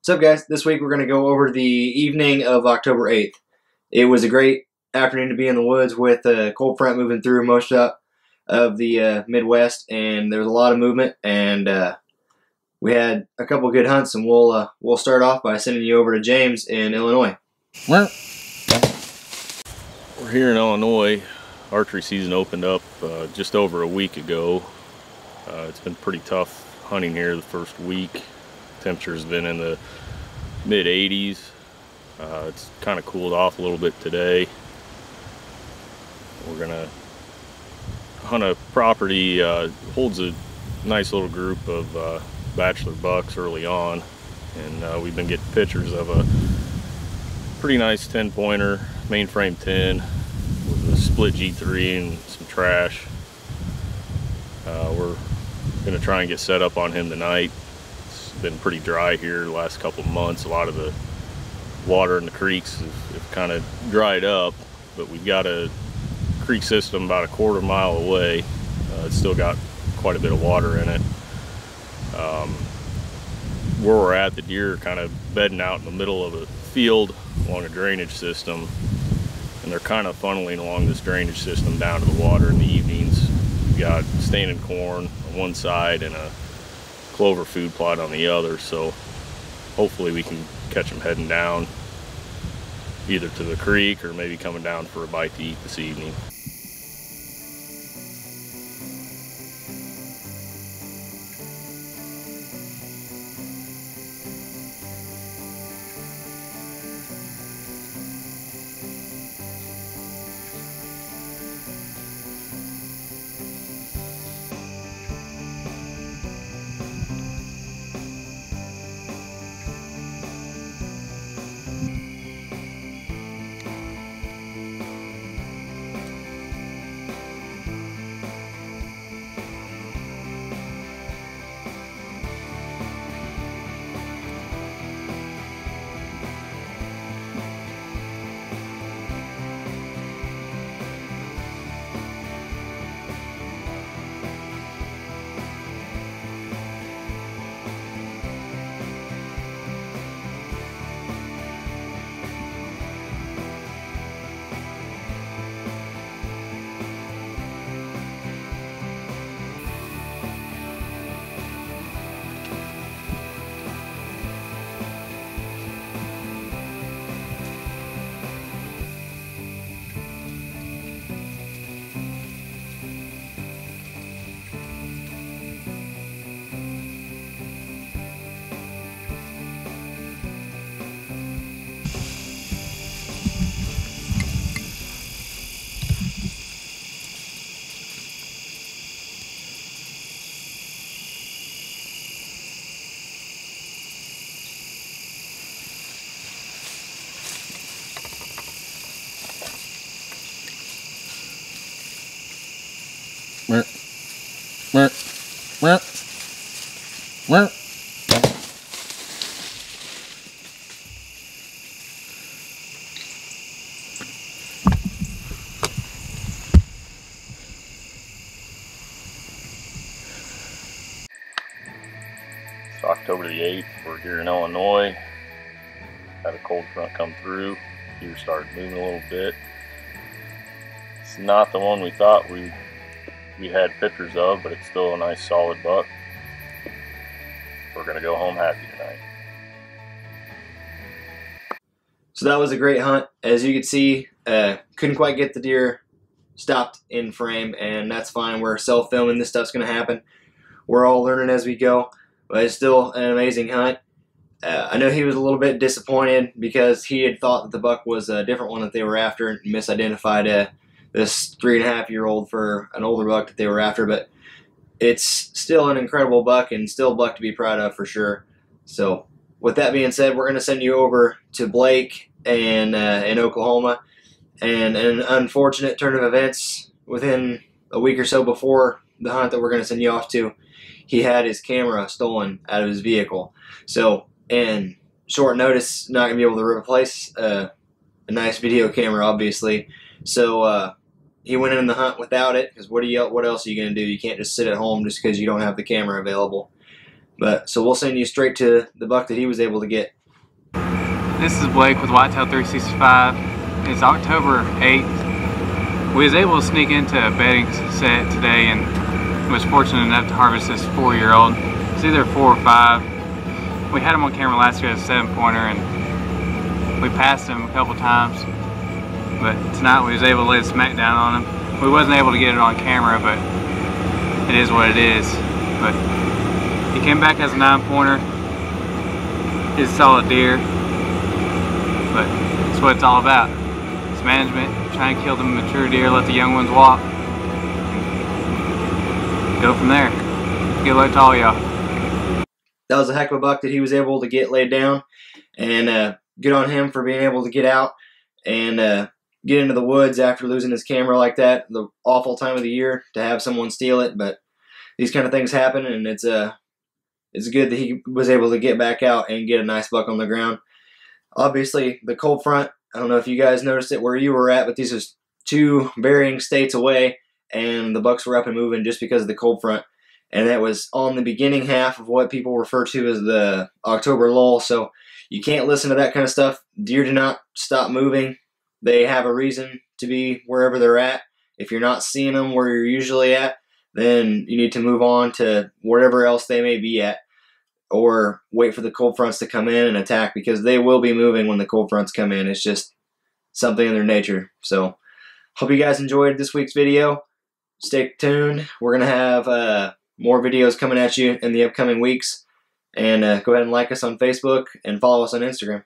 What's up, guys? This week we're going to go over the evening of October 8th. It was a great afternoon to be in the woods with a cold front moving through most of the Midwest, and there was a lot of movement, and we had a couple good hunts, and we'll start off by sending you over to James in Illinois. We're here in Illinois. Archery season opened up just over a week ago. It's been pretty tough hunting here the first week. Temperature's been in the mid 80s. It's kind of cooled off a little bit today. We're gonna hunt a property, holds a nice little group of bachelor bucks early on, and we've been getting pictures of a pretty nice 10-pointer, mainframe 10 with a split G3 and some trash. We're gonna try and get set up on him tonight. It's been pretty dry here the last couple of months. A lot of the water in the creeks have kind of dried up, but we've got a creek system about a quarter mile away. It's still got quite a bit of water in it. Where we're at, the deer are kind of bedding out in the middle of a field along a drainage system, and they're kind of funneling along this drainage system down to the water in the evenings. We've got standing corn on one side and a clover food plot on the other, so hopefully we can catch them heading down either to the creek or maybe coming down for a bite to eat this evening. It's October the 8th. We're here in Illinois. Had a cold front come through. Deer started moving a little bit. It's not the one we thought we had pictures of, but it's still a nice solid buck. We're gonna go home happy tonight. So that was a great hunt. As you can see, couldn't quite get the deer stopped in frame, and that's fine. We're self-filming. This stuff's going to happen. We're all learning as we go, but it's still an amazing hunt. I know he was a little bit disappointed because he had thought that the buck was a different one that they were after and misidentified this 3.5-year-old for an older buck that they were after, but it's still an incredible buck and still a buck to be proud of for sure. So with that being said, we're going to send you over to Blake and in Oklahoma. And an unfortunate turn of events, within a week or so before the hunt that we're going to send you off to, he had his camera stolen out of his vehicle. So in short notice, not going to be able to replace a nice video camera, obviously. So he went in the hunt without it, because what else are you going to do? You can't just sit at home just because you don't have the camera available. But so we'll send you straight to the buck that he was able to get. This is Blake with Whitetail 365. It's October 8th. We was able to sneak into a bedding set today and was fortunate enough to harvest this 4-year-old. It's either 4 or 5. We had him on camera last year as a 7-pointer and we passed him a couple times. But tonight we was able to lay a smack down on him. We wasn't able to get it on camera, but it is what it is. But he came back as a 9-pointer. He's a solid deer. But that's what it's all about. It's management, trying to kill the mature deer, let the young ones walk. Go from there. Good luck to all y'all. That was a heck of a buck that he was able to get laid down, and good on him for being able to get out and get into the woods after losing his camera like that. The awful time of the year to have someone steal it, but these kind of things happen, and it's good that he was able to get back out and get a nice buck on the ground. Obviously, the cold front, I don't know if you guys noticed it where you were at, but these are 2 varying states away, and the bucks were up and moving just because of the cold front. And that was on the beginning half of what people refer to as the October lull, so you can't listen to that kind of stuff. Deer do not stop moving. They have a reason to be wherever they're at. If you're not seeing them where you're usually at, then you need to move on to wherever else they may be at, or wait for the cold fronts to come in and attack, because they will be moving when the cold fronts come in. It's just something in their nature. So hope you guys enjoyed this week's video. Stay tuned. We're going to have more videos coming at you in the upcoming weeks. And go ahead and like us on Facebook and follow us on Instagram.